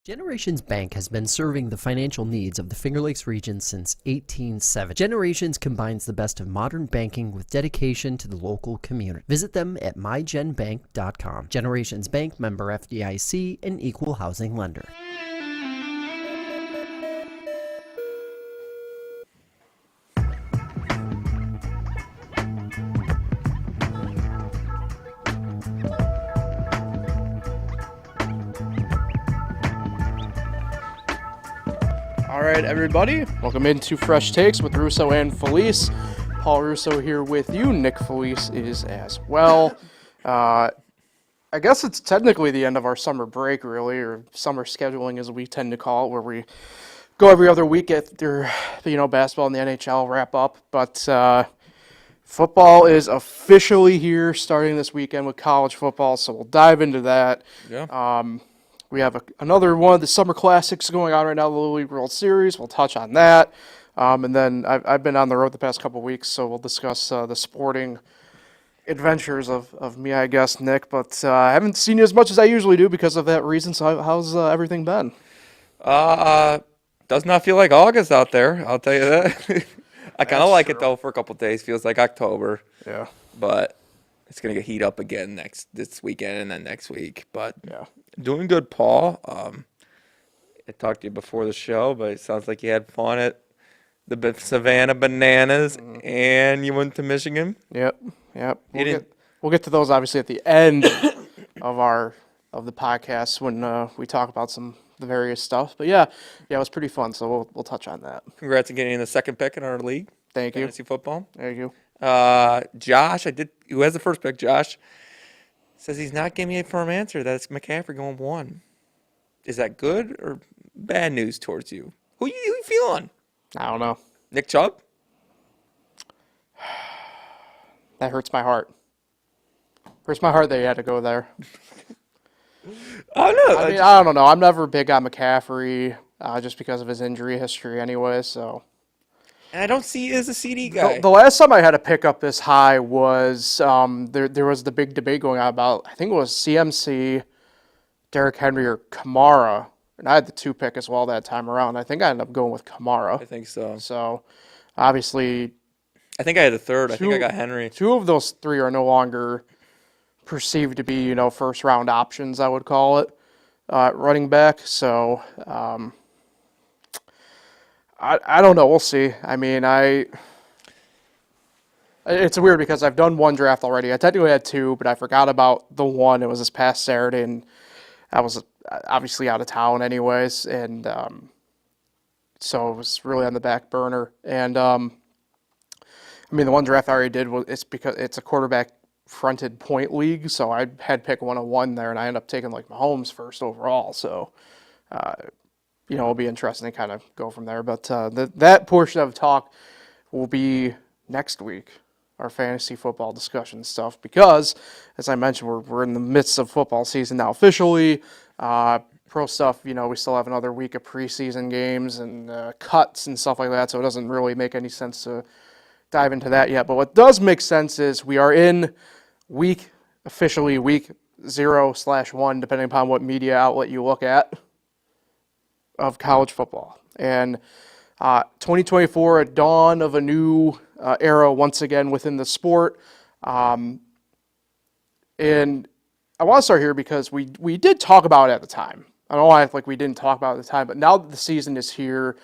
Generations Bank has been serving the financial needs of the Finger Lakes region since 1870. Generations combines the best of modern banking with dedication to the local community. Visit them at mygenbank.com. Generations Bank, member FDIC, and equal housing lender. All right, everybody, welcome into Fresh Takes with Russo and Felice. Paul Russo here with you. Nick Felice is as well. I guess it's technically the end of our summer break, really, or summer scheduling as we tend to call it, where we go every other week after, basketball and the NHL wrap up. But football is officially here, starting this weekend with college football, so we'll dive into that. Yeah. We have another one of the summer classics going on right now, the Little League World Series. We'll touch on that. And then I've been on the road the past couple of weeks, so we'll discuss the sporting adventures of me, I guess, Nick. But I haven't seen you as much as I usually do because of that reason. So how's everything been? Does not feel like August out there, I'll tell you that. I kind of like it, true. though, for a couple of days. Feels like October. Yeah. But it's going to heat up again this weekend and then next week. But Yeah. doing good, Paul. I talked to you before the show, but it sounds like you had fun at the Savannah Bananas, and you went to Michigan. Yep. We'll get to those obviously at the end of the podcast when we talk about the various stuff. But yeah, it was pretty fun. So we'll touch on that. Congrats on getting the second pick in our league. Thank you. Fantasy football. There you Josh, who has the first pick, Josh, says he's not giving me a firm answer. That's McCaffrey going 1. Is that good or bad news towards you? Who you feeling? I don't know. Nick Chubb? That hurts my heart. Hurts my heart that you had to go there. I don't know. I mean, I don't know. I'm never big on McCaffrey just because of his injury history anyway, so. And I don't see you as a CD guy. The last time I had a pick up this high was there was the big debate going on about, I think it was CMC, Derrick Henry, or Kamara. And I had the 2 pick as well that time around. I think I ended up going with Kamara. I think so. So, obviously, I think I had a third. I think I got Henry. 2 of those 3 are no longer perceived to be, first round options, I would call it, running back. So, I don't know. We'll see. I mean, it's weird because I've done 1 draft already. I technically had 2, but I forgot about the 1. It was this past Saturday, and I was obviously out of town anyways, and so it was really on the back burner. And I mean, the 1 draft I already did it's because it's a quarterback fronted point league, so I had pick 101 there, and I ended up taking like Mahomes first overall. So it'll be interesting to kind of go from there. But that portion of talk will be next week, our fantasy football discussion stuff, because, as I mentioned, we're in the midst of football season now officially. Pro stuff, we still have another week of preseason games and cuts and stuff like that, so it doesn't really make any sense to dive into that yet. But what does make sense is we are in officially week 0/1, depending upon what media outlet you look at, of college football. And 2024, a dawn of a new era once again within the sport. And I want to start here because we did talk about it at the time. I don't know why we didn't talk about it at the time, but now that the season is here,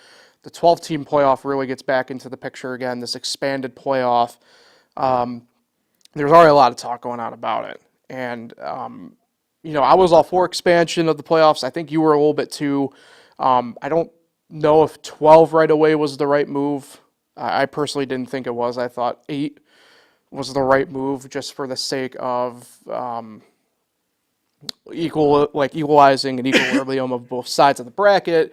the 12-team playoff really gets back into the picture again, this expanded playoff. There's already a lot of talk going on about it. And, I was all for expansion of the playoffs. I think you were a little bit too. I don't know if 12 right away was the right move. I personally didn't think it was. I thought 8 was the right move just for the sake of equalizing an equilibrium of both sides of the bracket.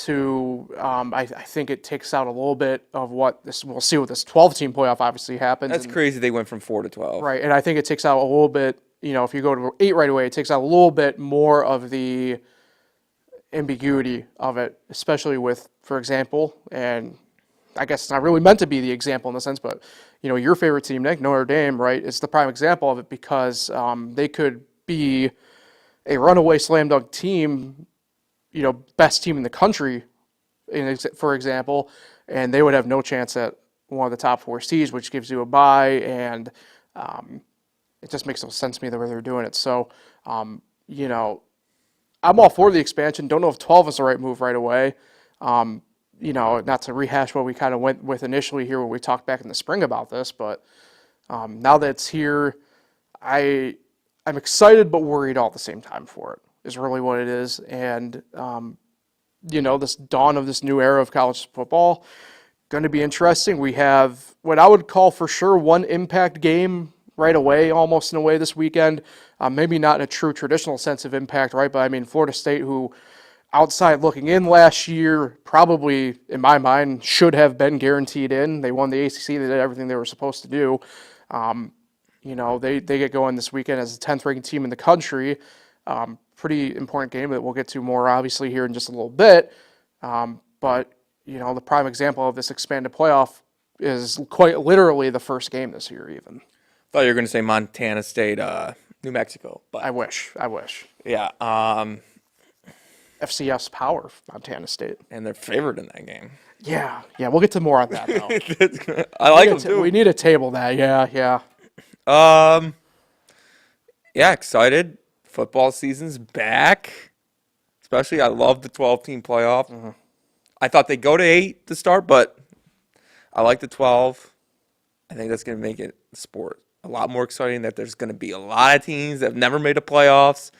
I think it takes out a little bit of what this. We'll see what this 12-team playoff obviously happens. That's crazy. They went from 4 to 12. Right, and I think it takes out a little bit. If you go to 8 right away, it takes out a little bit more of the ambiguity of it, especially with, for example, and I guess it's not really meant to be the example in the sense, but your favorite team, Nick, Notre Dame, right? It's the prime example of it because they could be a runaway slam dunk team, best team in the country, for example, and they would have no chance at one of the top 4 seeds, which gives you a bye, and it just makes no sense to me the way they're doing it. So, I'm all for the expansion. Don't know if 12 is the right move right away. Not to rehash what we kind of went with initially here when we talked back in the spring about this, but now that it's here, I'm excited but worried all at the same time for it, is really what it is. And, this dawn of this new era of college football, going to be interesting. We have what I would call for sure one impact game right away, almost in a way this weekend. Maybe not in a true traditional sense of impact, right? But I mean, Florida State, who outside looking in last year, probably, in my mind, should have been guaranteed in. They won the ACC. They did everything they were supposed to do. They get going this weekend as the 10th ranked team in the country. Pretty important game that we'll get to more, obviously, here in just a little bit. But the prime example of this expanded playoff is quite literally the first game this year, even. Thought you were going to say Montana State, New Mexico, but I wish. yeah. FCS power, Montana State. And they're favored in that game. Yeah, we'll get to more on that, though. I like them, too. We need to table that, yeah. Yeah, excited. Football season's back. Especially, I love the 12-team playoff. Mm-hmm. I thought they'd go to 8 to start, but I like the 12. I think that's going to make it sport a lot more exciting, that there's going to be a lot of teams that have never made the playoffs,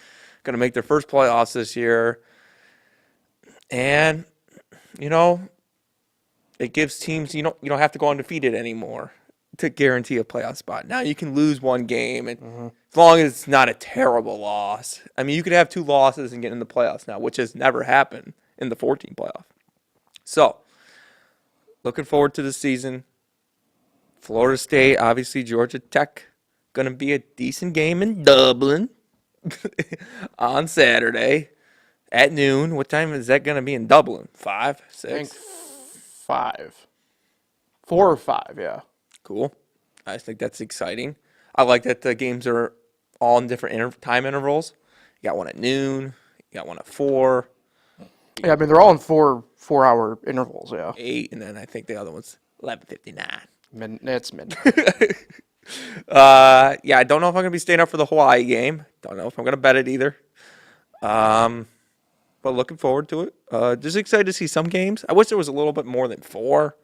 going to make their first playoffs this year. And, it gives teams, you don't have to go undefeated anymore to guarantee a playoff spot. Now you can lose one game, and as long as it's not a terrible loss. I mean, you could have 2 losses and get in the playoffs now, which has never happened in the 14 playoff. So, looking forward to the season. Florida State, obviously Georgia Tech, going to be a decent game in Dublin on Saturday at noon. What time is that going to be in Dublin? 5, 6? I think 5. 4 or 5, yeah. Cool. I think that's exciting. I like that the games are all in different time intervals. You got one at noon. You got one at 4. Yeah, I mean, they're all in 4-hour intervals, yeah. 8, and then I think the other one's 11:59. It's midnight. Yeah, I don't know if I'm going to be staying up for the Hawaii game. Don't know if I'm going to bet it either. But looking forward to it. Just excited to see some games. I wish there was a little bit more than 4.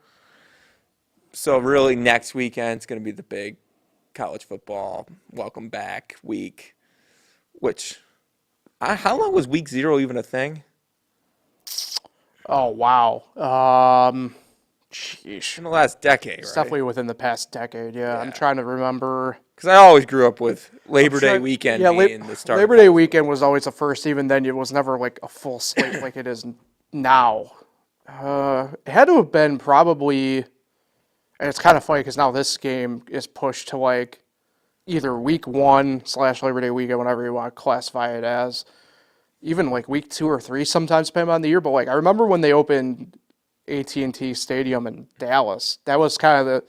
So really next weekend's going to be the big college football welcome back week, which, how long was week 0 even a thing? Oh, wow. Sheesh. In the last decade, It's right? definitely within the past decade, yeah. I'm trying to remember. Because I always grew up with Labor Day weekend being the start. Labor Day weekend was always the first. Even then, it was never like a full slate like it is now. It had to have been probably, and it's kind of funny because now this game is pushed to like either week 1/Labor Day weekend, whatever you want to classify it as, even like week 2 or 3 sometimes, depending on the year. But like I remember when they opened AT&T Stadium in Dallas, that was kind of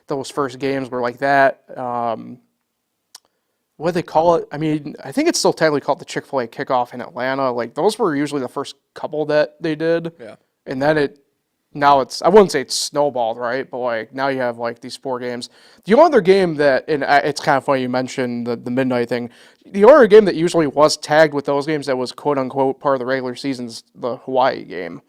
those first games were like that. What do they call it? I mean, I think it's still technically called the Chick-fil-A kickoff in Atlanta. Like those were usually the first couple that they did. Yeah. And then now it's, I wouldn't say it's snowballed, right? But like now you have like these 4 games. The only other game that, and it's kind of funny you mentioned the midnight thing. The only other game that usually was tagged with those games that was quote unquote part of the regular season's the Hawaii game.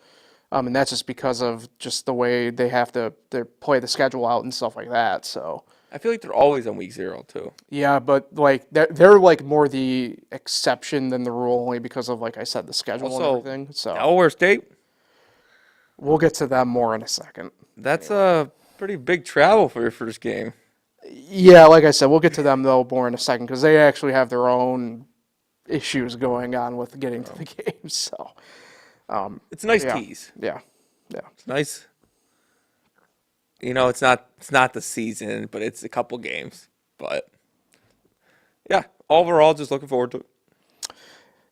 And that's just because of just the way they have to play the schedule out and stuff like that. So I feel like they're always on week 0 too. yeah, but like they're like more the exception than the rule, only because of, like I said, the schedule Also, and everything. So Delaware State, we'll get to them more in a second. that's a pretty big travel for your first game. Yeah, like I said, we'll get to them though more in a second because they actually have their own issues going on with getting to the game. So It's a nice yeah, tease. yeah. It's nice. It's not the season, but it's a couple games. But yeah, overall, just looking forward to it.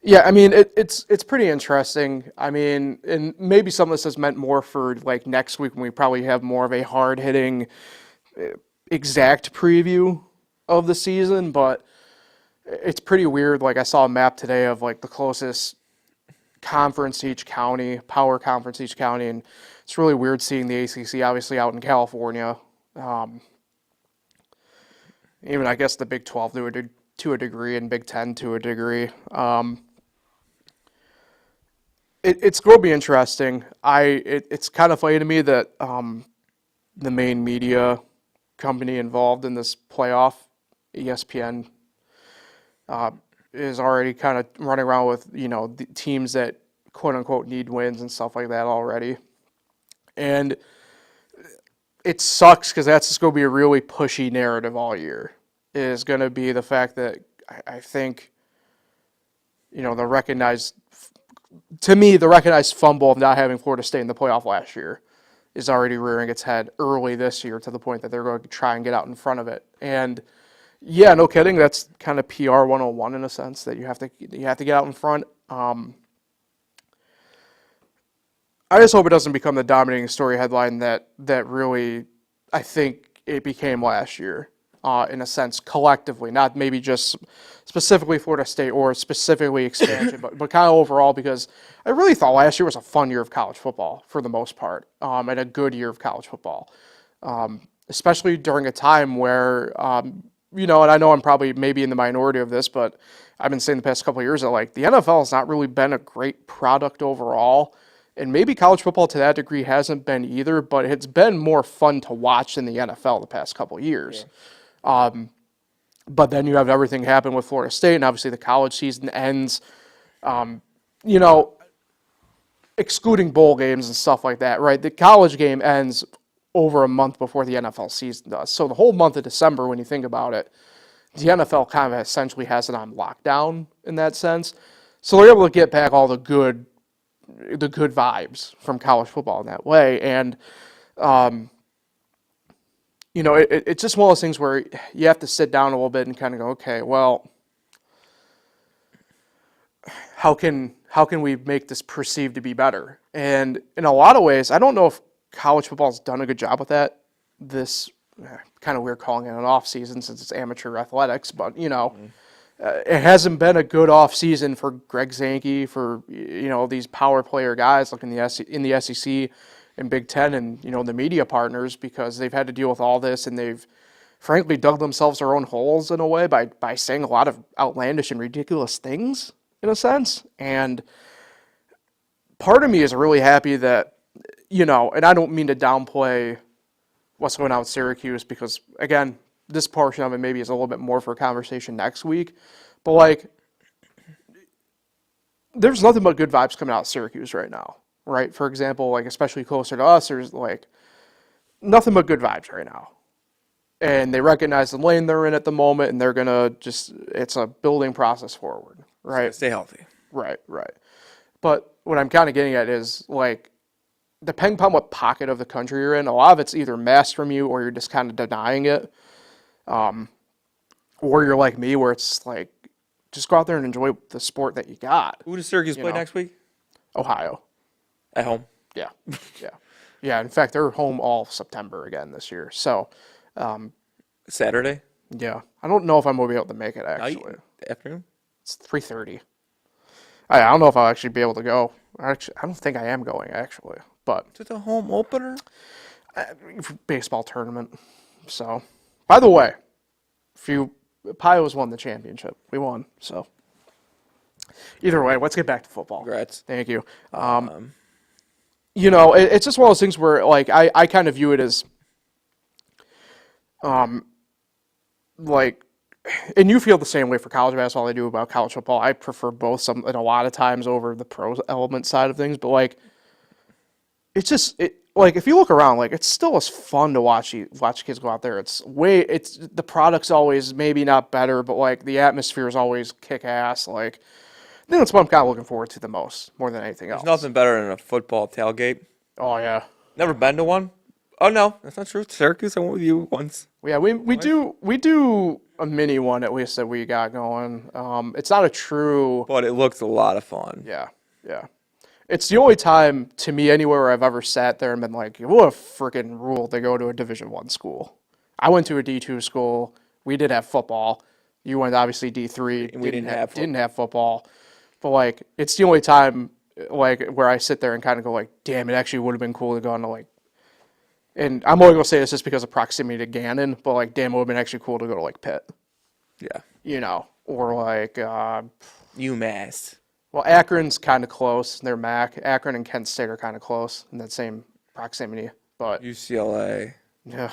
Yeah, I mean it's pretty interesting. I mean, and maybe some of this is meant more for like next week when we probably have more of a hard hitting, exact preview of the season. But it's pretty weird. Like I saw a map today of like the closest conference each county, power conference each county, and it's really weird seeing the ACC obviously out in California. Even I guess the Big 12 to a degree and Big 10 to a degree. It's going to be interesting. It's kind of funny to me that the main media company involved in this playoff, ESPN, is already kind of running around with, the teams that quote unquote need wins and stuff like that already. And it sucks because that's just going to be a really pushy narrative all year. It is going to be the fact that I think, the recognized fumble of not having Florida State in the playoff last year is already rearing its head early this year to the point that they're going to try and get out in front of it. And yeah, no kidding, that's kind of PR 101 in a sense, that you have to get out in front. I just hope it doesn't become the dominating story headline that really I think it became last year, in a sense, collectively, not maybe just specifically Florida State or specifically expansion, but kind of overall, because I really thought last year was a fun year of college football for the most part, and a good year of college football, especially during a time where, and I know I'm probably maybe in the minority of this, but I've been saying the past couple of years that the NFL has not really been a great product overall. And maybe college football to that degree hasn't been either, but it's been more fun to watch than the NFL the past couple of years. Yeah. But then you have everything happen with Florida State, and obviously the college season ends, excluding bowl games and stuff like that, right? The college game ends over a month before the NFL season does. So the whole month of December, when you think about it, the NFL kind of essentially has it on lockdown in that sense. So they're able to get back all the good vibes from college football in that way. And, it's just one of those things where you have to sit down a little bit and kind of go, okay, well, how can we make this perceived to be better? And in a lot of ways, I don't know if college football has done a good job with that. This kind of weird calling it an off season since it's amateur athletics, but it hasn't been a good off season for Greg Sankey, for these power player guys like in the SEC and Big Ten, and the media partners, because they've had to deal with all this, and they've frankly dug themselves their own holes in a way by saying a lot of outlandish and ridiculous things in a sense. And part of me is really happy that and I don't mean to downplay what's going on with Syracuse, because again, this portion of it maybe is a little bit more for a conversation next week, but there's nothing but good vibes coming out of Syracuse right now, right? For example, especially closer to us, there's nothing but good vibes right now. And they recognize the lane they're in at the moment, and they're going to it's a building process forward, right? Stay healthy. Right. But what I'm kind of getting at is depending upon what pocket of the country you're in, a lot of it's either masked from you or you're just kind of denying it. Or you're like me, where it's just go out there and enjoy the sport that you got. Who does Syracuse play next week? Ohio. At home? Yeah. Yeah, in fact, they're home all September again this year. So, Saturday? Yeah. I don't know if I'm going to be able to make it, actually. Afternoon? It's 3:30. I don't know if I'll actually be able to go. Actually, I don't think I am going, actually. But to the home opener? Baseball tournament. So, by the way, Pios won the championship. We won. So, either way, let's get back to football. Congrats. Thank you. It's just one of those things where, I kind of view it as, and you feel the same way for college basketball I do about college football. I prefer both and a lot of times over the pro element side of things, but it's just if you look around, it's still as fun to watch kids go out there. It's the product's always maybe not better, but the atmosphere is always kick ass. I think that's what I'm kind of looking forward to the most, more than anything else. There's nothing better than a football tailgate. Oh yeah. Never been to one? Oh no, that's not true. Syracuse, I went with you once. Yeah, we do a mini one at least that we got going. It's not a true, but it looks a lot of fun. Yeah. It's the only time, to me, anywhere where I've ever sat there and been like, what a freaking rule to go to a Division I school. I went to a D2 school. We did have football. You went obviously D3. And we didn't have football. But it's the only time like where I sit there and kind of go like, damn, it actually would have been cool to go into like, and I'm only gonna say this just because of proximity to Gannon, but like, damn, it would have been actually cool to go to like Pitt, Yeah. or like, UMass. well, Akron's kind of close. They're MAC. Akron and Kent State are kind of close in that same proximity, but UCLA. yeah.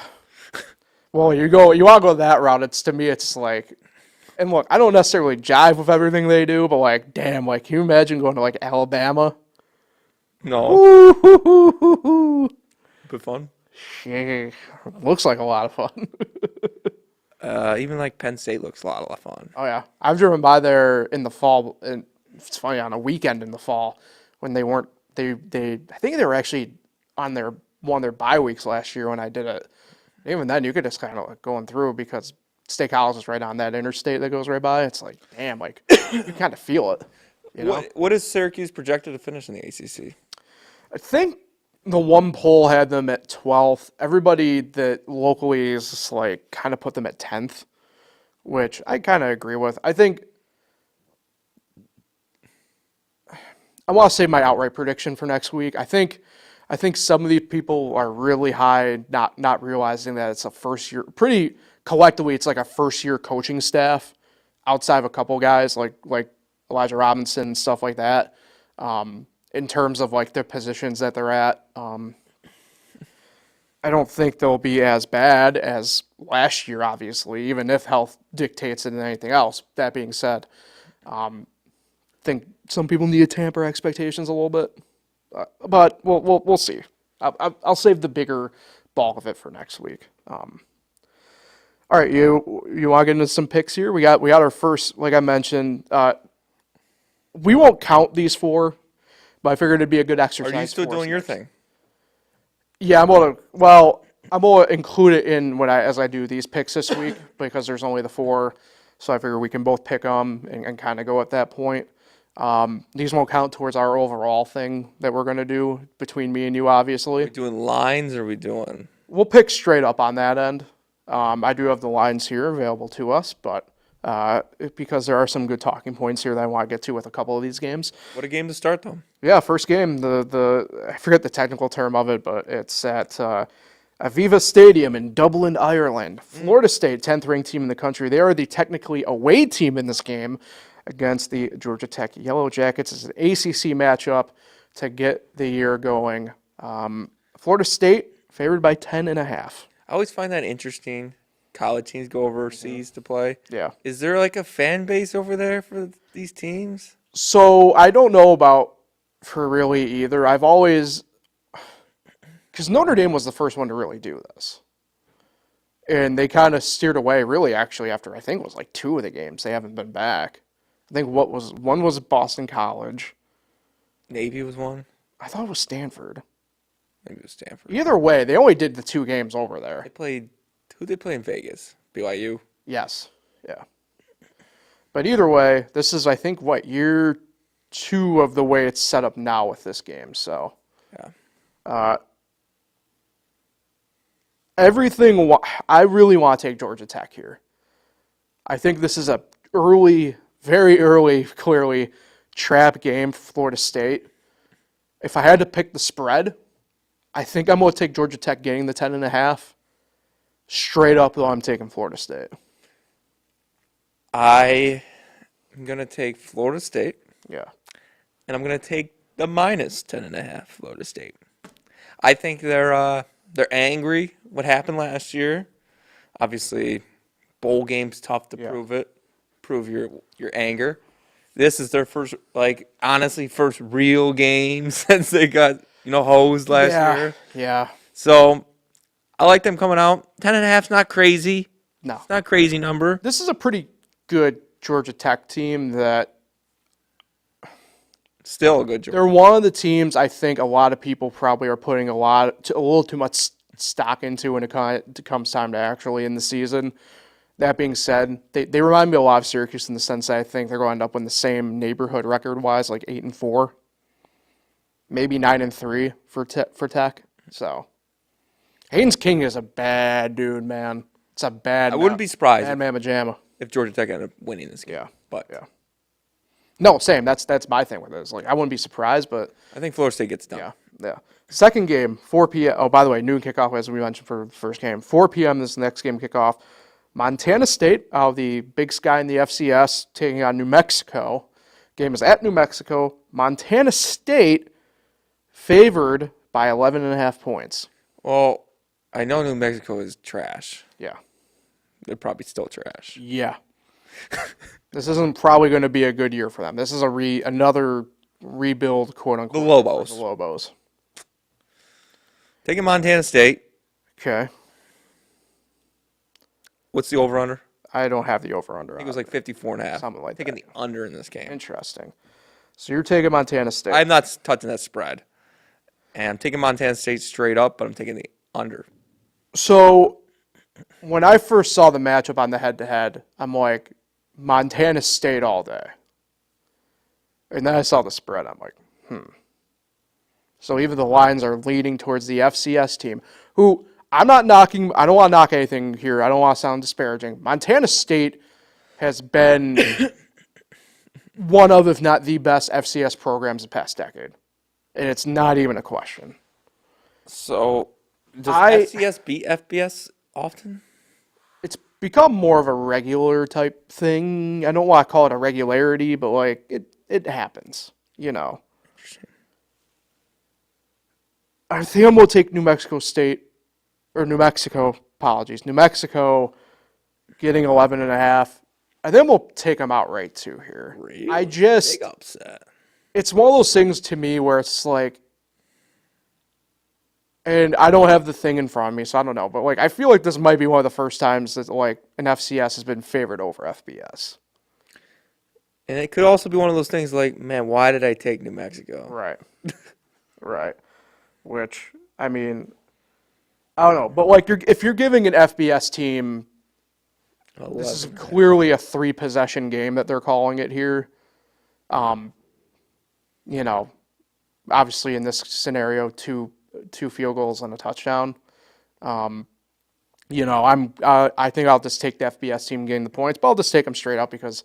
Well, you want to go that route. To me, it's like, and look, I don't necessarily jive with everything they do, but like, damn, like, can you imagine going to like Alabama? No. Ooh, But fun. looks like a lot of fun. Even like Penn State looks a lot of fun. Oh yeah, I've driven by there in the fall, and it's funny on a weekend in the fall when they weren't. They I think they were actually on their one of their bye weeks last year when I did it. Even then, you could just kind of like going through because State College is right on that interstate that goes right by. It's like, damn, like you kind of feel it. You know? What is Syracuse projected to finish in the ACC? I think the one poll had them at 12th. Everybody that locally is just like kind of put them at 10th, which I kind of agree with. I think I want to say my outright prediction for next week. I think some of these people are really high, not realizing that it's a first year. Pretty collectively, it's like a first year coaching staff, outside of a couple guys like Elijah Robinson and stuff like that. In terms of like the positions that they're at, I don't think they'll be as bad as last year. Obviously, even if health dictates it and anything else. That being said, I think some people need to tamper expectations a little bit. But we'll see. I'll save the bigger bulk of it for next week. All right, you want to get into some picks here? We got our first, like I mentioned. We won't count these four, but I figured it'd be a good exercise. Are you still for us doing your next. thing? Yeah, I'm gonna include it in as I do these picks this week because there's only the four, so I figure we can both pick them and kind of go at that point. These won't count towards our overall thing that we're going to do between me and you, obviously. Are we doing lines or are we doing? We'll pick straight up on that end. I do have the lines here available to us, but because there are some good talking points here that I want to get to with a couple of these games. What a game to start, though. Yeah, first game, I forget the technical term of it, but it's at Aviva Stadium in Dublin, Ireland. Florida State, 10th ranked team in the country. They are the technically away team in this game against the Georgia Tech Yellow Jackets. It's an ACC matchup to get the year going. Florida State favored by 10.5. I always find that interesting. College teams go overseas to play. Yeah. Is there like a fan base over there for these teams? So I don't know about for really either. I've always, because Notre Dame was the first one to really do this. And they kind of steered away really actually after I think it was like 2 of the games. They haven't been back. I think one was Boston College. Navy was one. I thought it was Stanford. Maybe it was Stanford. Either way, they only did the 2 games over there. Who did they play in Vegas? BYU? Yes. Yeah. But either way, this is, I think, year 2 of the way it's set up now with this game. So, Yeah. I really want to take Georgia Tech here. I think this is a very early, clearly trap game for Florida State. If I had to pick the spread, I think I'm going to take Georgia Tech getting the 10.5. Straight up, though, I'm taking Florida State. I am going to take Florida State, Yeah. and I'm going to take the minus 10.5 Florida State. I think they're angry what happened last year. Obviously, bowl game's tough to prove your anger. This is their first, honestly, first real game since they got, hosed last year. Yeah. So I like them coming out. 10.5's not crazy. No. It's not a crazy number. This is a pretty good Georgia Tech team that Still a good Georgia. they're one of the teams I think a lot of people probably are putting a little too much stock into when it comes time to actually in the season. That being said, they remind me a lot of Syracuse in the sense that I think they're going to end up in the same neighborhood record-wise, like 8-4, maybe 9-3 for Tech. So Haynes King is a bad dude, man. It's a bad. I wouldn't be surprised bad mamma jamma. if Georgia Tech ended up winning this game. Yeah, But yeah. No, same. That's my thing with it. It's like I wouldn't be surprised, but I think Florida State gets done. yeah. Second game, 4 p.m. Oh, by the way, noon kickoff as we mentioned for the first game. 4 p.m. this next game kickoff. Montana State, the Big Sky in the FCS, taking on New Mexico. Game is at New Mexico. Montana State favored by 11.5 points. Well, I know New Mexico is trash. Yeah. They're probably still trash. Yeah. This isn't probably going to be a good year for them. This is another rebuild, quote unquote. The Lobos. For the Lobos. Taking Montana State. Okay. What's the over-under? I don't have the over-under. I think it was like 54.5. Something like taking that. the under in this game. Interesting. So you're taking Montana State. I'm not touching that spread. And I'm taking Montana State straight up, but I'm taking the under. So when I first saw the matchup on the head-to-head, I'm like, Montana State all day. And then I saw the spread. I'm like, So even the lines are leading towards the FCS team, who I'm not knocking. I don't want to knock anything here. I don't want to sound disparaging. Montana State has been one of, if not the best FCS programs the past decade. And it's not even a question. So, does FCS beat FBS often? It's become more of a regular type thing. I don't want to call it a regularity, but like it happens, you know. I think I'm going to take New Mexico State, or New Mexico, apologies. New Mexico getting 11.5. I think we'll take them outright too here. Really? Big upset. It's one of those things to me where it's like, and I don't have the thing in front of me, so I don't know. But like, I feel like this might be one of the first times that like an FCS has been favored over FBS. And it could also be one of those things like, man, why did I take New Mexico? Right. Right. Which, I mean, I don't know. But like, if you're giving an FBS team, this is clearly a 3-possession game that they're calling it here. You know, obviously in this scenario, two field goals and a touchdown. You know, I think I'll just take the FBS team getting the points, but I'll just take them straight up because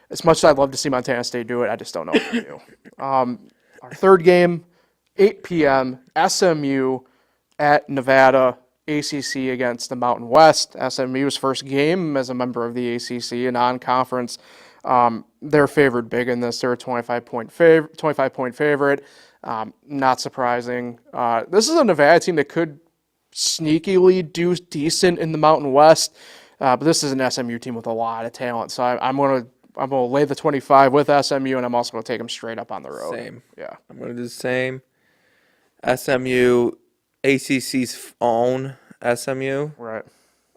as much as I'd love to see Montana State do it, I just don't know what to do. Our third game, 8 p.m., SMU at Nevada, ACC against the Mountain West. SMU's first game as a member of the ACC, a non-conference. They're favored big in this. They're a 25-point favorite. Not surprising. This is a Nevada team that could sneakily do decent in the Mountain West, but this is an SMU team with a lot of talent. So I'm gonna lay the 25 with SMU, and I'm also gonna take them straight up on the road. Same. Yeah. I'm gonna do the same. SMU, ACC's own SMU. Right.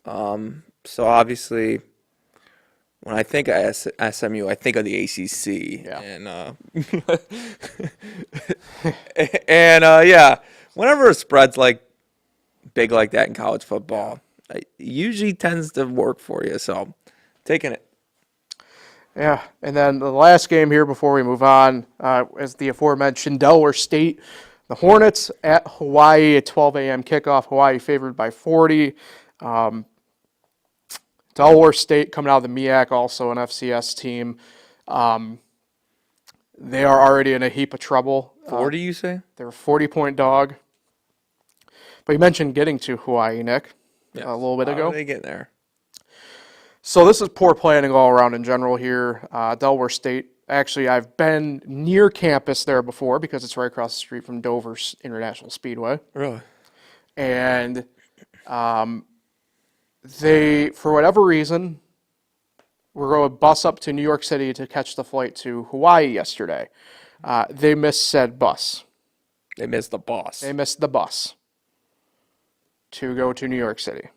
So obviously, when I think of SMU, I think of the ACC. Yeah. And yeah, whenever a spread's like big like that in college football, it usually tends to work for you. So, taking it. Yeah, and then the last game here before we move on is the aforementioned Delaware State. The Hornets at Hawaii at 12 a.m. kickoff. Hawaii favored by 40. Delaware State coming out of the MEAC, also an FCS team. They are already in a heap of trouble. 40, you say? They're a 40-point dog. But you mentioned getting to Hawaii, Nick, Yes. a little bit How ago. did they get there? So this is poor planning all around in general here. Delaware State, actually, I've been near campus there before because it's right across the street from Dover's International Speedway. Really? And they, for whatever reason, were going to bus up to New York City to catch the flight to Hawaii yesterday. They missed said bus. They missed the boss. They missed the bus to go to New York City.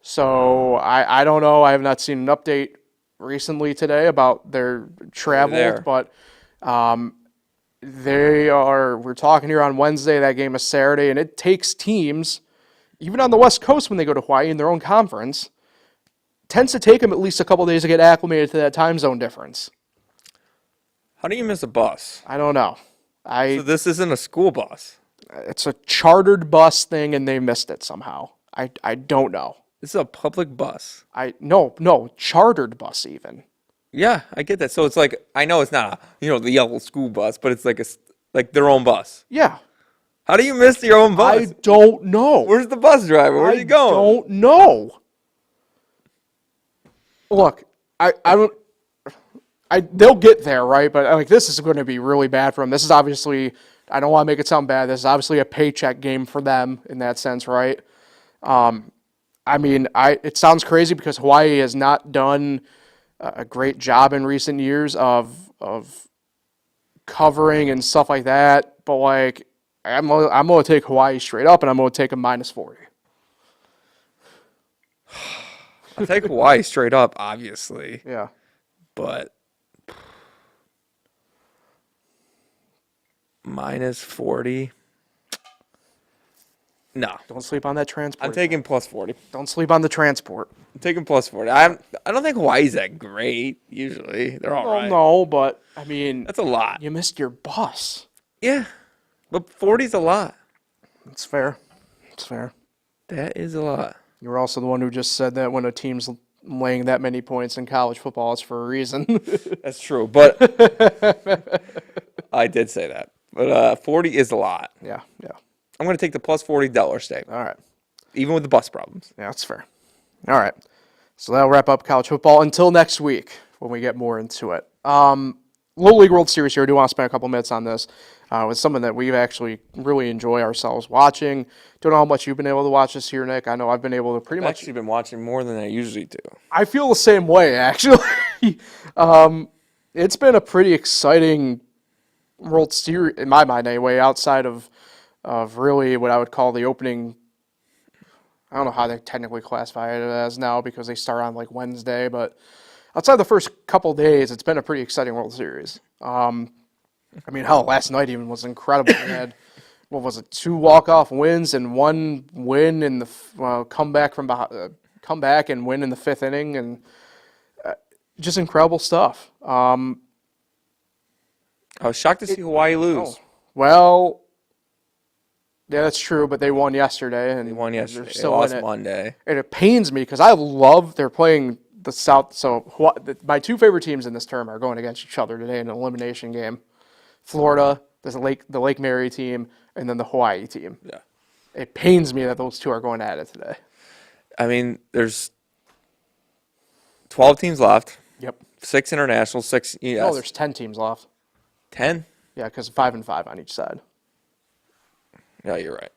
So I don't know. I have not seen an update recently today about their travel, but we're talking here on Wednesday. That game is Saturday, and it takes teams, even on the West Coast when they go to Hawaii in their own conference, tends to take them at least a couple days to get acclimated to that time zone difference. How do you miss a bus? I don't know. So this isn't a school bus. It's a chartered bus thing, and they missed it somehow. I don't know. This is a public bus. No, chartered bus even. Yeah, I get that. So it's like, I know it's not the yellow school bus, but it's like their own bus. Yeah. How do you miss your own bus? I don't know. Where's the bus driver? Where's he going? I don't know. Look, I don't. They'll get there, right? But like, this is going to be really bad for them. This is obviously, I don't want to make it sound bad. This is obviously a paycheck game for them in that sense, right? I mean, it sounds crazy because Hawaii has not done a great job in recent years of covering and stuff like that. But like, I'm going to take Hawaii straight up, and I'm going to take a -40. I'll take Hawaii straight up, obviously. Yeah. But -40. No. Don't sleep on that transport. I'm taking +40. Don't sleep on the transport. I'm taking +40. I don't think Hawaii's that great, usually. They're all right. No, but I mean, That's a lot. you missed your bus. Yeah. But 40's a lot. It's fair. It's fair. That is a lot. You were also the one who just said that when a team's laying that many points in college football, it's for a reason. That's true. But I did say that. But 40 is a lot. Yeah. I'm going to take the +40 Delaware State, All right. even with the bus problems. Yeah, that's fair. All right. So that'll wrap up college football until next week when we get more into it. Little League World Series here. I do want to spend a couple minutes on this. It's something that we've actually really enjoy ourselves watching. Don't know how much you've been able to watch this year, Nick. I know I've been able to pretty I've much. actually been watching more than I usually do. I feel the same way, actually. It's been a pretty exciting World Series, in my mind anyway, outside of really what I would call the opening. I don't know how they technically classify it as now because they start on like Wednesday, but outside the first couple days, it's been a pretty exciting World Series. I mean, hell, last night even was incredible. We had, what was it, 2 walk-off wins and 1 win in the comeback and win in the 5th inning, and just incredible stuff. I was shocked to see Hawaii lose. Well, yeah, that's true, but they won yesterday, and They won yesterday. They're They still lost in it. Monday. And it pains me because they're playing the South. So my 2 favorite teams in this term are going against each other today in an elimination game. Florida, the Lake Mary team, and then the Hawaii team. Yeah. It pains me that those 2 are going at it today. I mean, there's 12 teams left. Yep. 6 international, 6 ES. No, there's 10 teams left. 10? Yeah, because 5 and 5 on each side. No, you're right.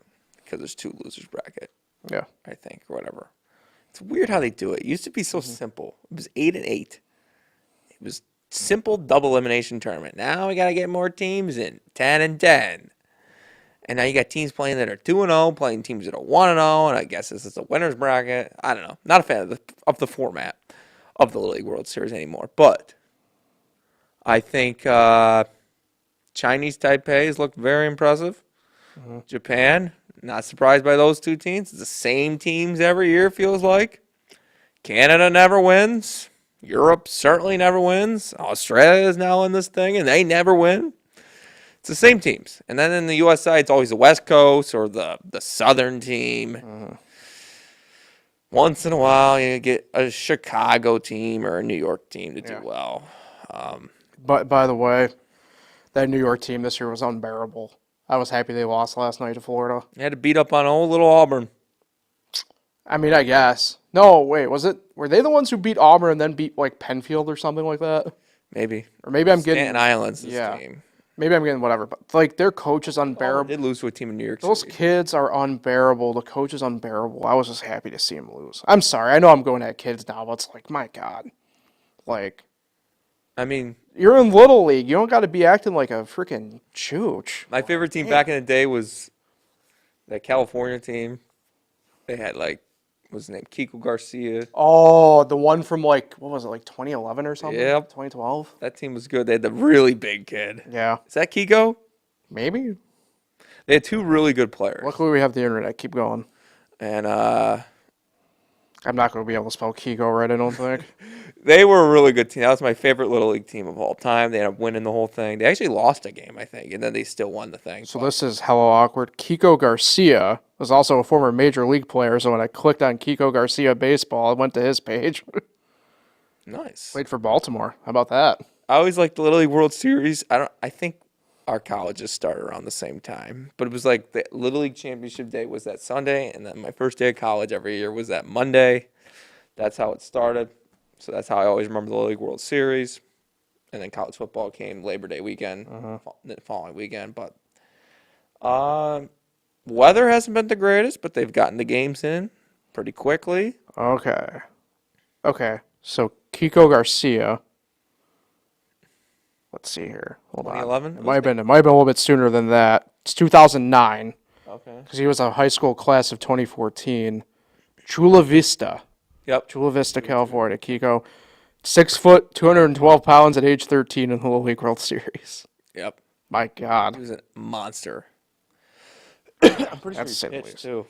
Because there's 2 losers bracket, Yeah. I think, or whatever. It's weird how they do it. It used to be so simple. It was 8 and 8. It was simple double elimination tournament. Now we got to get more teams in, 10 and 10. And now you got teams playing that are 2 and 0, playing teams that are 1 and 0, and I guess this is a winner's bracket. I don't know. Not a fan of the format of the Little League World Series anymore. But I think Chinese Taipei's looked very impressive. Japan, not surprised by those 2 teams. It's the same teams every year, feels like. Canada never wins. Europe certainly never wins. Australia is now in this thing, and they never win. It's the same teams. And then in the U.S. side, it's always the West Coast or the Southern team. Once in a while, you get a Chicago team or a New York team to do well. But by the way, that New York team this year was unbearable. I was happy they lost last night to Florida. They had to beat up on old little Auburn. I mean, I guess. No, wait, were they the ones who beat Auburn and then beat like Penfield or something like that? Maybe. Or maybe I'm getting Staten Island's this team. Maybe I'm getting whatever, but like their coach is unbearable. They did lose to a team in New York City. Those kids are unbearable. The coach is unbearable. I was just happy to see him lose. I'm sorry. I know I'm going at kids now, but it's like, my God. Like, I mean, you're in Little League. You don't got to be acting like a freaking chooch. my favorite team back in the day was that California team. They had what's his name? Kiko Garcia. Oh, the one from what was it, 2011 or something? Yep. 2012? That team was good. They had the really big kid. Yeah. Is that Kiko? Maybe. They had 2 really good players. Luckily, we have the internet. Keep going. And I'm not going to be able to spell Kiko right, I don't think. they were a really good team. That was my favorite Little League team of all time. They ended up winning the whole thing. They actually lost a game, I think, and then they still won the thing. So this is hella awkward. Kiko Garcia was also a former Major League player, so when I clicked on Kiko Garcia baseball, I went to his page. Nice. Played for Baltimore. How about that? I always liked the Little League World Series. I think our colleges started around the same time, but it was like the Little League Championship Day was that Sunday, and then my first day of college every year was that Monday. That's how it started. So that's how I always remember the Little League World Series. And then college football came Labor Day weekend, the following weekend. But weather hasn't been the greatest, but they've gotten the games in pretty quickly. Okay. So Kiko Garcia. Let's see here. Hold on. 2011? It might have been a little bit sooner than that. It's 2009 Okay. because he was a high school class of 2014. Chula Vista, Yep. California. Kiko, 6 foot, 212 pounds at age 13 in the Little League World Series. Yep. My He God, was a monster. I'm pretty That's sure he the pitched least. too.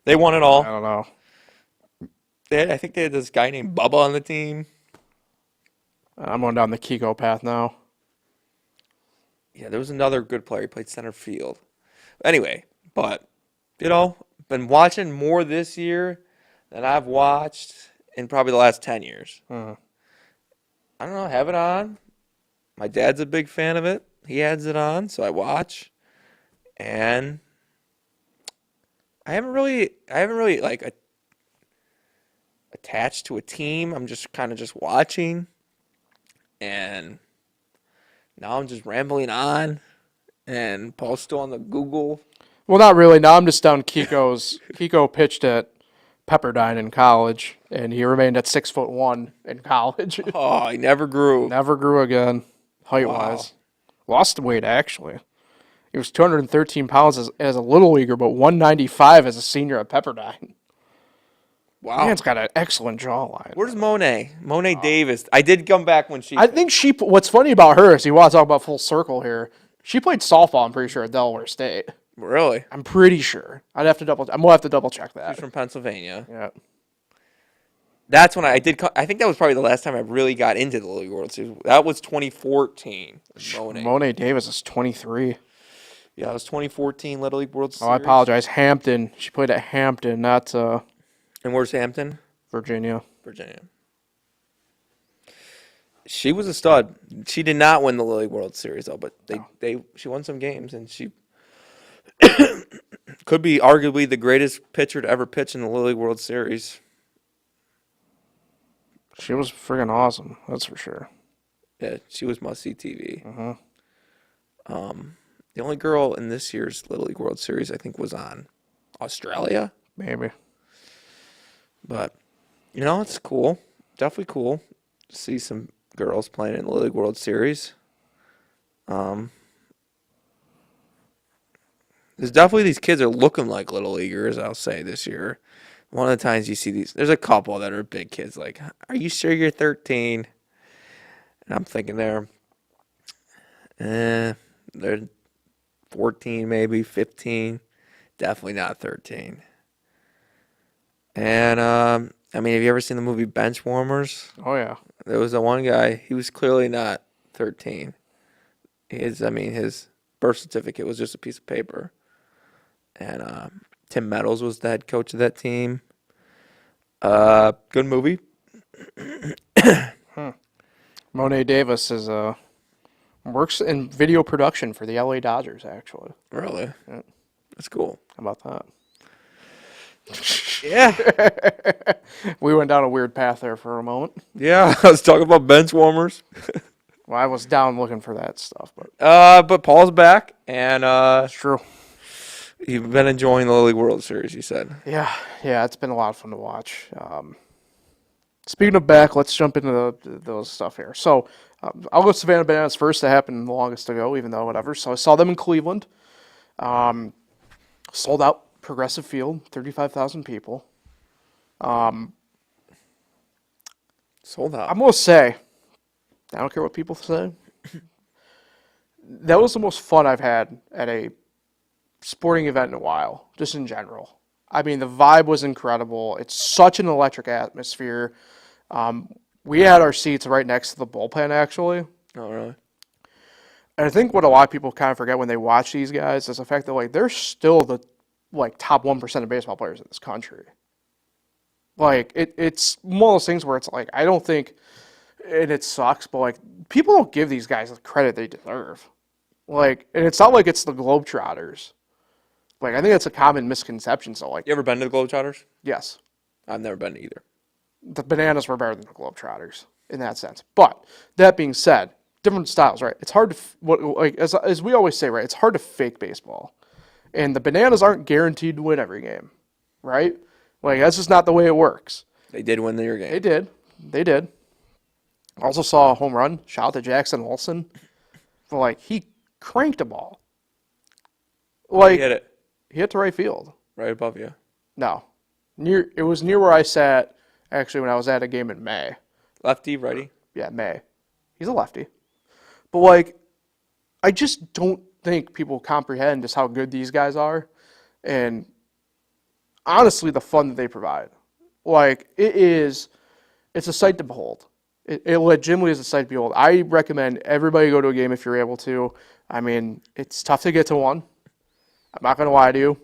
They won it I all. don't know. I think they had this guy named Bubba on the team. I'm going down the Kiko path now. Yeah, there was another good player. He played center field. Anyway, but, been watching more this year than I've watched in probably the last 10 years. I don't know, have it on. My dad's a big fan of it. He adds it on, so I watch. And I haven't really like attached to a team. I'm just kind of just watching. And now I'm just rambling on. And Paul's still on the Google. Well, not really. Now I'm just down Kiko's. Kiko pitched at Pepperdine in college, and he remained at 6'1" in college. Oh, he never grew. Never grew again, height-wise. Lost weight, actually. He was 213 pounds as a little leaguer, but 195 as a senior at Pepperdine. Wow. Man's got an excellent jawline. Where's Monet? Monet Davis. I did come back when she. I think what's funny about her is, you want to talk about full circle here, she played softball, I'm pretty sure, at Delaware State. Really? I'm pretty sure. I'm gonna have to double check that. She's from Pennsylvania. Yeah. That's when I did. I think that was probably the last time I really got into the Little League World Series. That was 2014. Monet. Monet Davis is 23. Yeah, it was 2014 Little League World Series. Oh, I apologize. Hampton. She played at Hampton, not And where's Hampton? Virginia. Virginia. She was a stud. She did not win the Little League World Series though, but she won some games, and she could be arguably the greatest pitcher to ever pitch in the Little League World Series. She was friggin' awesome. That's for sure. Yeah, she was must-see TV. The only girl in this year's Little League World Series, I think, was on Australia. Maybe. But, it's cool. Definitely cool to see some girls playing in the Little League World Series. There's definitely these kids are looking like Little Leaguers, I'll say, this year. One of the times you see these, there's a couple that are big kids like, are you sure you're 13? And I'm thinking they're 14, maybe 15. Definitely not 13. And, have you ever seen the movie Benchwarmers? Oh, yeah. There was the one guy, he was clearly not 13. His birth certificate was just a piece of paper. And Tim Meadows was the head coach of that team. Good movie. Monet Davis works in video production for the LA Dodgers, actually. Really? Yeah. That's cool. How about that? Yeah. We went down a weird path there for a moment. Yeah, I was talking about bench warmers. Well, I was down looking for that stuff, but But Paul's back, and it's true. you've been enjoying the Little League World Series, you said. Yeah, it's been a lot of fun to watch. Speaking of back, let's jump into those stuff here. So I'll go Savannah Bananas first. That happened the longest ago, even though whatever. So I saw them in Cleveland. Sold out Progressive Field, 35,000 people. Sold out. I'm going to say, I don't care what people say, that was the most fun I've had at a sporting event in a while, just in general. I mean, the vibe was incredible. It's such an electric atmosphere. We had our seats right next to the bullpen, actually. Oh, really? And I think what a lot of people kind of forget when they watch these guys is the fact that, they're still the, top 1% of baseball players in this country. Like, it's one of those things where it's like, I don't think, and it sucks, but like, people don't give these guys the credit they deserve. Like, and it's not like it's the Globetrotters. Like, I think it's a common misconception. So, like, You ever been to the Globetrotters? yes, I've never been either. the Bananas were better than the Globetrotters in that sense. But that being said, different styles, right? It's hard to, as we always say, right? It's hard to fake baseball. And the Bananas aren't guaranteed to win every game, right? Like, that's just not the way it works. They did win their game. They did. They did. Also saw a home run. Shout out to Jackson Olsen. But, like, he cranked a ball. Like, He hit it he hit to right field. right above you. No. It was near where I sat, actually, when I was at a game in May. Lefty, righty. Yeah, May. He's a lefty. But, like, I just don't think people comprehend just how good these guys are. And, honestly, the fun that they provide. Like, it's a sight to behold. It legitimately is a sight to behold. I recommend everybody go to a game if you're able to. I mean, it's tough to get to one. I'm not going to lie to you.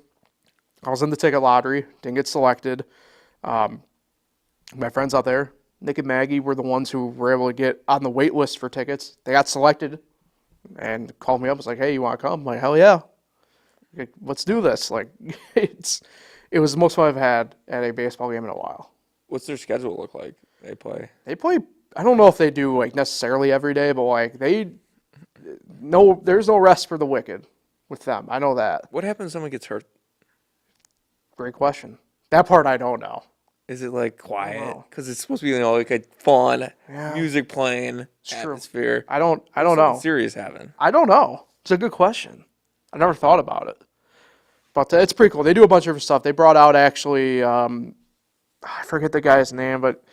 I was in the ticket lottery, didn't get selected. My friends out there, Nick and Maggie, were the ones who were able to get on the wait list for tickets. They got selected and called me up. Was like, "Hey, you want to come?" I'm like, "Hell yeah. Like, let's do this." Like, it was the most fun I've had at a baseball game in a while. What's their schedule look like? They play. I don't know if they do like necessarily every day, but like there's no rest for the wicked with them. I know that. What happens if someone gets hurt? Great question. That part I don't know. Is it like quiet? know. Because it's supposed to be like a fun Yeah. music playing true. atmosphere. I don't Something know. serious happen. I don't know. It's a good question. I never thought about it. But it's pretty cool. They do a bunch of different stuff. They brought out actually, I forget the guy's name, but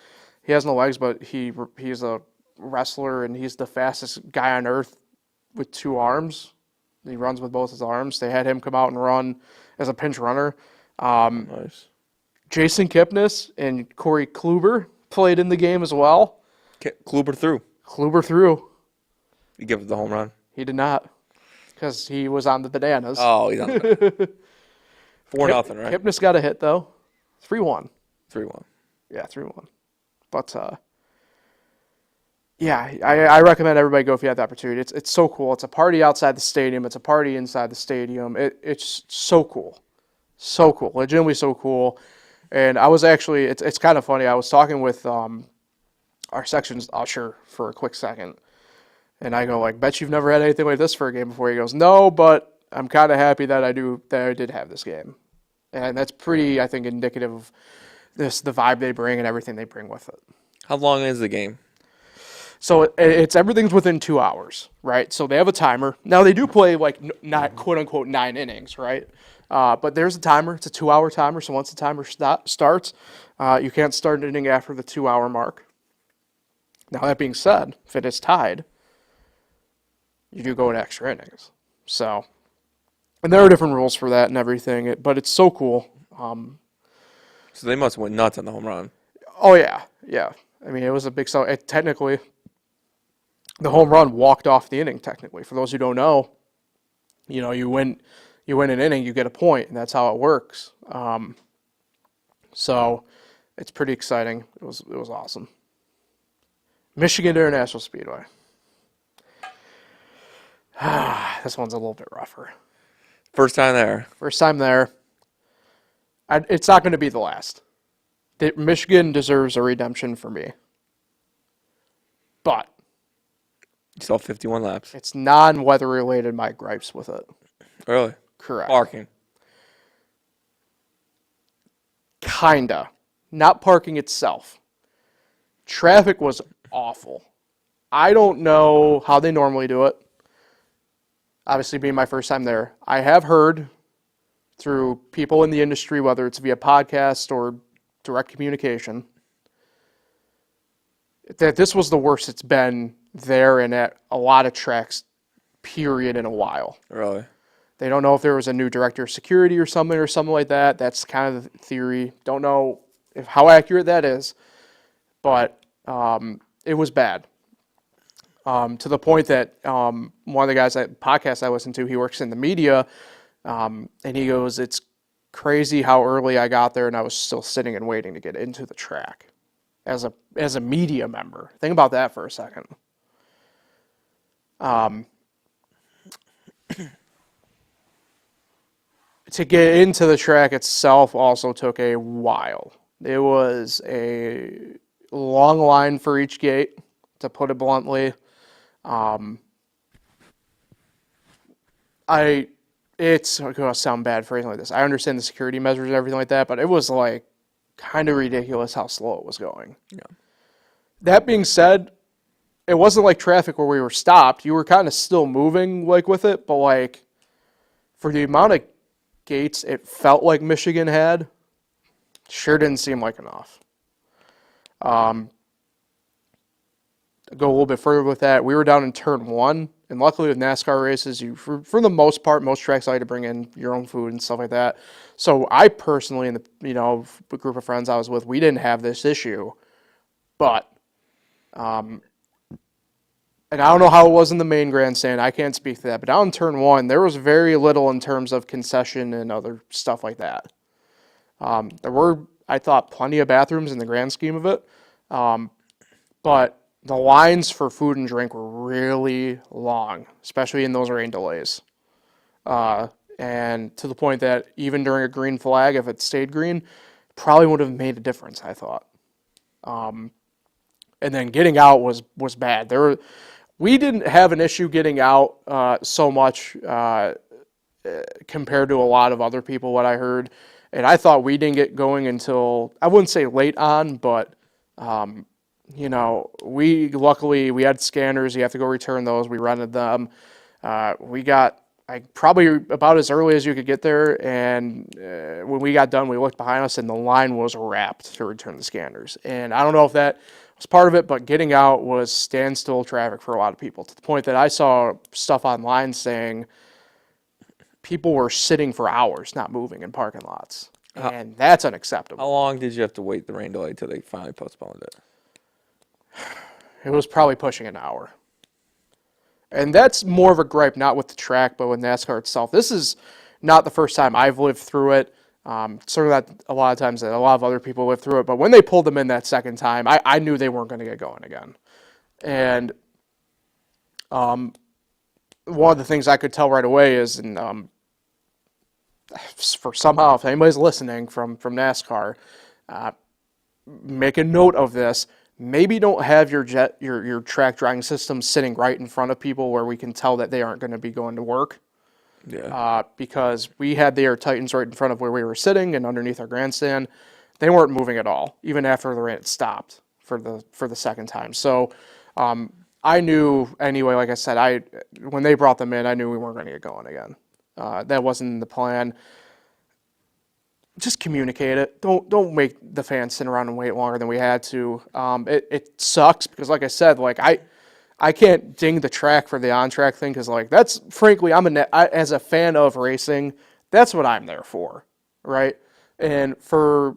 he has no legs, but he's a wrestler and he's the fastest guy on earth with 2 arms. He runs with both his arms. They had him come out and run as a pinch runner. Nice. Jason Kipnis and Corey Kluber played in the game as well. Kluber threw. Kluber threw. You give it the home run. He did not because he was on the Bananas. Oh, he's on the 4-0, right? Kipnis got a hit, though. 3-1. 3-1. Yeah, 3-1. But, yeah, I recommend everybody go if you have the opportunity. It's so cool. It's a party outside the stadium. It's a party inside the stadium. It's so cool. So cool. Legitimately so cool. And I was actually, it's kind of funny. I was talking with our section's usher for a quick second. And I go, like, bet you've never had anything like this for a game before. He goes, no, but I'm kind of happy that I did have this game. And that's pretty, I think, indicative of the vibe they bring and everything they bring with it. How long is the game? So it's everything's within 2 hours, right? So they have a timer. Now they do play like not quote unquote 9 innings, right? But there's a timer. It's a 2-hour timer. So once the timer starts, you can't start an inning after the 2-hour mark. Now that being said, if it is tied, you do go in extra innings. So, and there are different rules for that and everything. But it's so cool. So they must have went nuts on the home run. Oh yeah, yeah. I mean, it was a big sell. Technically, the home run walked off the inning. Technically, for those who don't know, you win an inning, you get a point, and that's how it works. So it's pretty exciting. It was awesome. Michigan International Speedway. This one's a little bit rougher. First time there. First time there. It's not going to be the last. Michigan deserves a redemption for me. But You saw 51 laps. it's non-weather related, my gripes with it. Really? Correct. Parking. Kinda. Not parking itself. Traffic was awful. I don't know how they normally do it. Obviously, being my first time there. I have heard through people in the industry, whether it's via podcast or direct communication, that this was the worst it's been there and at a lot of tracks, period, in a while. Really? They don't know if there was a new director of security or something like that. That's kind of the theory. Don't know how accurate that is, but it was bad. To the point that one of the guys at podcast I listen to, he works in the media, and he goes, crazy how early I got there and I was still sitting and waiting to get into the track as a media member. Think about that for a second. To get into the track itself also took a while. It was a long line for each gate, to put it bluntly. It's going to sound bad phrasing like this. I understand the security measures and everything like that, but it was like kind of ridiculous how slow it was going. Yeah. That being said, it wasn't like traffic where we were stopped. You were kind of still moving like with it, but like for the amount of gates it felt like Michigan had, sure didn't seem like enough. Go a little bit further with that. We were down in turn 1, and luckily with NASCAR races, you for the most part, most tracks like to bring in your own food and stuff like that. So I personally, and the group of friends I was with, we didn't have this issue, but and I don't know how it was in the main grandstand. I can't speak to that, but down in turn 1, there was very little in terms of concession and other stuff like that. There were, I thought, plenty of bathrooms in the grand scheme of it, but the lines for food and drink were really long, especially in those rain delays. And to the point that even during a green flag, if it stayed green, probably would have made a difference, I thought. And then getting out was bad. We didn't have an issue getting out so much compared to a lot of other people, what I heard. And I thought we didn't get going until, I wouldn't say late on, but we had scanners. You have to go return those. We rented them. We got probably about as early as you could get there. And when we got done, we looked behind us and the line was wrapped to return the scanners. And I don't know if that was part of it, but getting out was standstill traffic for a lot of people, to the point that I saw stuff online saying people were sitting for hours, not moving in parking lots. And that's unacceptable. How long did you have to wait the rain delay until they finally postponed it? It was probably pushing an hour. And that's more of a gripe, not with the track, but with NASCAR itself. This is not the first time I've lived through it. Certainly that a lot of times that a lot of other people lived through it. But when they pulled them in that second time, I knew they weren't going to get going again. And one of the things I could tell right away is, and for somehow, if anybody's listening from NASCAR, make a note of this. Maybe don't have your track drying system sitting right in front of people where we can tell that they aren't going to be going to work. Yeah. Because we had the Air Titans right in front of where we were sitting and underneath our grandstand. They weren't moving at all, even after the rain had stopped for the second time. So I knew anyway, like I said, when they brought them in, I knew we weren't going to get going again. That wasn't the plan. Just communicate it. Don't make the fans sit around and wait longer than we had to. It sucks because, like I said, like I can't ding the track for the on-track thing because, like, that's frankly, as a fan of racing, that's what I'm there for, right? And for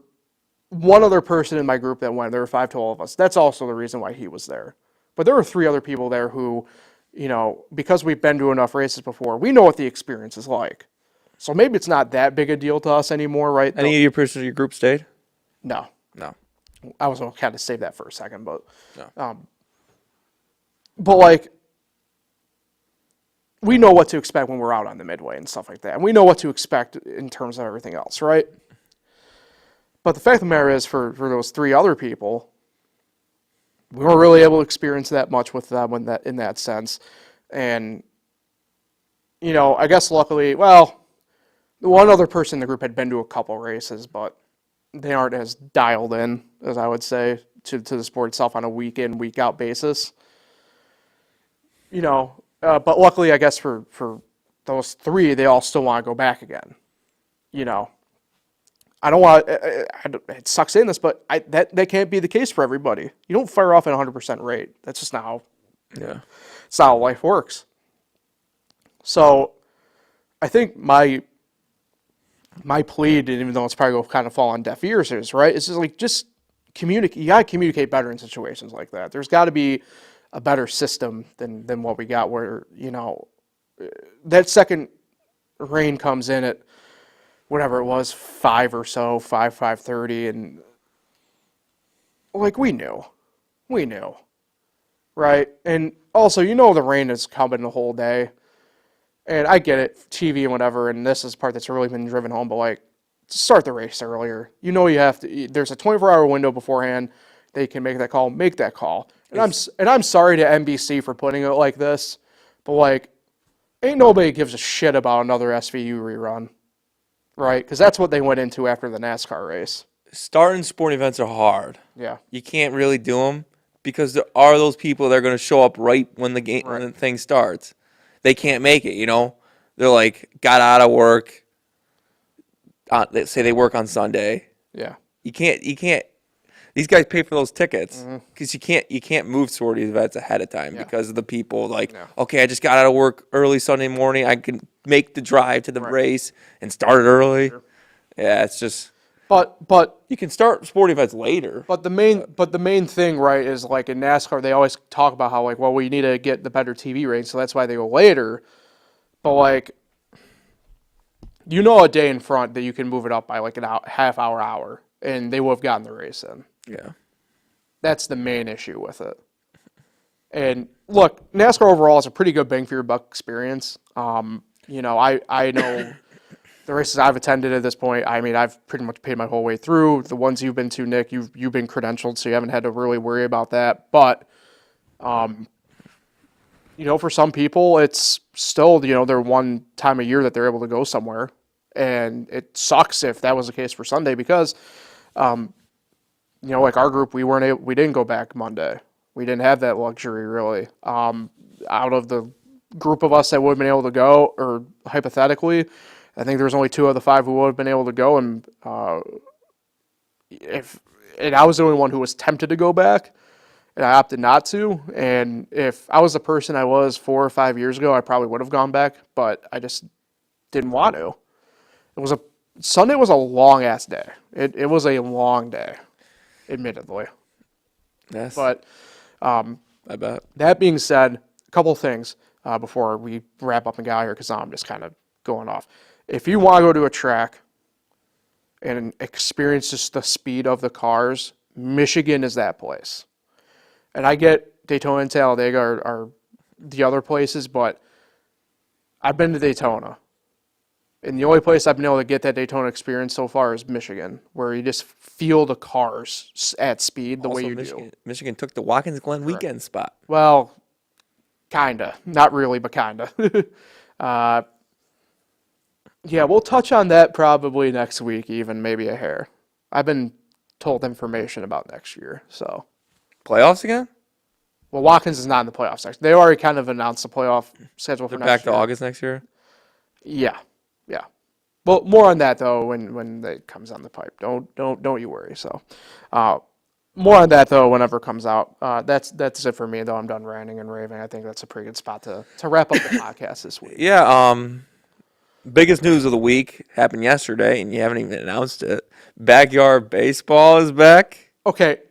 one other person in my group that went, there were 5 total of us. That's also the reason why he was there. But there were 3 other people there who, because we've been to enough races before, we know what the experience is like. So maybe it's not that big a deal to us anymore, right? Any of your persons of your group stayed? No. No. I was going to kind of save that for a second, but No. but like we know what to expect when we're out on the midway and stuff like that, and we know what to expect in terms of everything else, right? But the fact of the matter is, for those 3 other people, we weren't really able to experience that much with them in that sense, and I guess luckily, well, one other person in the group had been to a couple races, but they aren't as dialed in as I would say to the sport itself on a week in, week out basis. But luckily, I guess for those 3, they all still want to go back again. I don't want. It sucks saying this, but that can't be the case for everybody. You don't fire off at 100% rate. That's just not how. Yeah. It's not how life works. So, I think my plea, even though it's probably going to kind of fall on deaf ears, is right. It's just communicate. You got to communicate better in situations like that. There's got to be a better system than what we got, where that second rain comes in at whatever it was, 5 or so, 5:30, and like we knew, right? And also, the rain is coming the whole day, and I get it, TV and whatever, and this is the part that's really been driven home. But like, start the race earlier. You have to. There's a 24-hour window beforehand. They can make that call. Make that call. And I'm sorry to NBC for putting it like this, but like, ain't nobody gives a shit about another SVU rerun, right? Because that's what they went into after the NASCAR race. Starting sporting events are hard. Yeah. You can't really do them because there are those people that are going to show up right when the game when the thing starts. They can't make it. They're like got out of work. Let's say they work on Sunday. Yeah. You can't. These guys pay for those tickets because you can't move sporting events ahead of time because of the people. Like, okay, I just got out of work early Sunday morning. I can make the drive to the race and start it early. Sure. Yeah, it's just. But you can start sporting events later. But the main thing, right, is like in NASCAR, they always talk about how like, well, we need to get the better TV ratings, so that's why they go later. But like, a day in front that you can move it up by like half hour, and they would have gotten the race in. Yeah. That's the main issue with it. And look, NASCAR overall is a pretty good bang for your buck experience. I know the races I've attended at this point, I mean, I've pretty much paid my whole way through. The ones you've been to, Nick, you've been credentialed, so you haven't had to really worry about that. But, for some people, it's still, their one time a year that they're able to go somewhere. And it sucks if that was the case for Sunday because, like our group, we didn't go back Monday. We didn't have that luxury really. Out of the group of us that would have been able to go, or hypothetically, I think there was only 2 of the 5 who would have been able to go, and I was the only one who was tempted to go back, and I opted not to. And if I was the person I was 4 or 5 years ago, I probably would have gone back, but I just didn't want to. Sunday was a long ass day. It was a long day, admittedly. Yes. But I bet. That being said, a couple things before we wrap up and get out of here, because now I'm just kind of going off. If you want to go to a track and experience just the speed of the cars, Michigan is that place. And I get Daytona and Talladega are the other places, but I've been to Daytona. And the only place I've been able to get that Daytona experience so far is Michigan, where you just feel the cars at speed the way you do. Michigan took the Watkins Glen weekend spot. Well, kinda. Not really, but kinda. Yeah, we'll touch on that probably next week, even maybe a hair. I've been told information about next year, so. Playoffs again? Well, Watkins is not in the playoffs next. They already kind of announced the playoff schedule for next year. Back to August next year? Yeah. Well, more on that though when it comes on the pipe. Don't you worry. So, more on that though whenever it comes out. That's it for me though. I'm done ranting and raving. I think that's a pretty good spot to wrap up the podcast this week. Yeah. Biggest news of the week happened yesterday, and you haven't even announced it. Backyard baseball is back. Okay.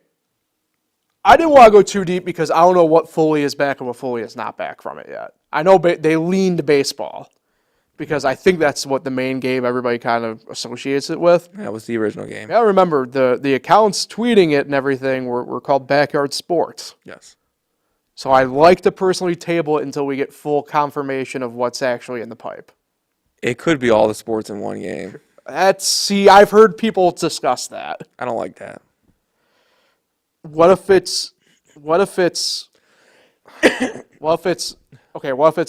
I didn't want to go too deep because I don't know what fully is back and what fully is not back from it yet. I know they leaned baseball because I think that's what the main game everybody kind of associates it with. That was the original game. Yeah, I remember the accounts tweeting it and everything were called Backyard Sports. Yes. So I like to personally table it until we get full confirmation of what's actually in the pipe. It could be all the sports in one game. I've heard people discuss that. I don't like that. What if it's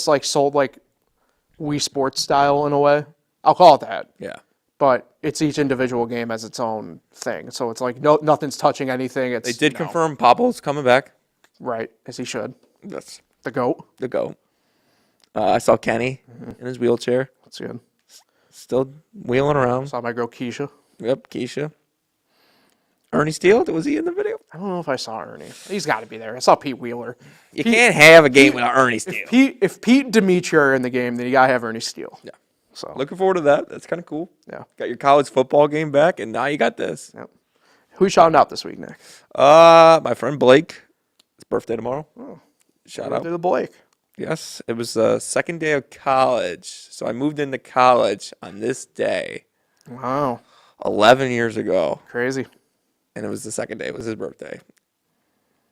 like sold like Wii Sports style in a way? I'll call it that. Yeah. But it's each individual game as its own thing. So it's like nothing's touching anything. They did confirm Papo's coming back. Right, as he should. That's the GOAT. The GOAT. I saw Kenny in his wheelchair. That's good. Still wheeling around. Saw my girl Keisha. Yep, Keisha. Ernie Steele, was he in the video? I don't know if I saw Ernie. He's got to be there. I saw Pete Wheeler. You can't have a game without Ernie Steele. If Pete and Dimitri are in the game, then you got to have Ernie Steele. Yeah. So looking forward to that. That's kind of cool. Yeah. Got your college football game back, and now you got this. Yep. Who shouting out this week, Nick? My friend Blake. His birthday tomorrow. Oh. Shout out to Blake. Yes, it was the second day of college. So I moved into college on this day. Wow. 11 years ago. Crazy. And it was the second day. It was his birthday.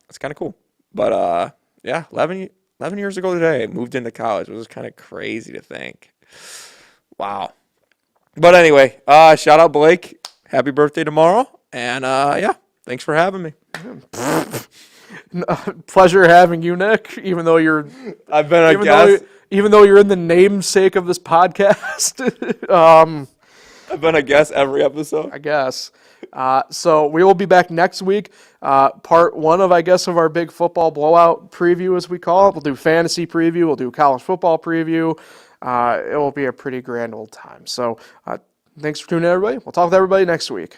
It's kind of cool. But, yeah, 11 years ago today, I moved into college. It was kind of crazy to think. Wow. But anyway, shout out Blake. Happy birthday tomorrow. And, yeah, thanks for having me. Pleasure having you, Nick, even though you're I've been a guest. Even though you're in the namesake of this podcast. I've been a guest every episode. I guess. So we will be back next week. Part one of our big football blowout preview, as we call it. We'll do fantasy preview. We'll do college football preview. It will be a pretty grand old time. So thanks for tuning in, everybody. We'll talk with everybody next week.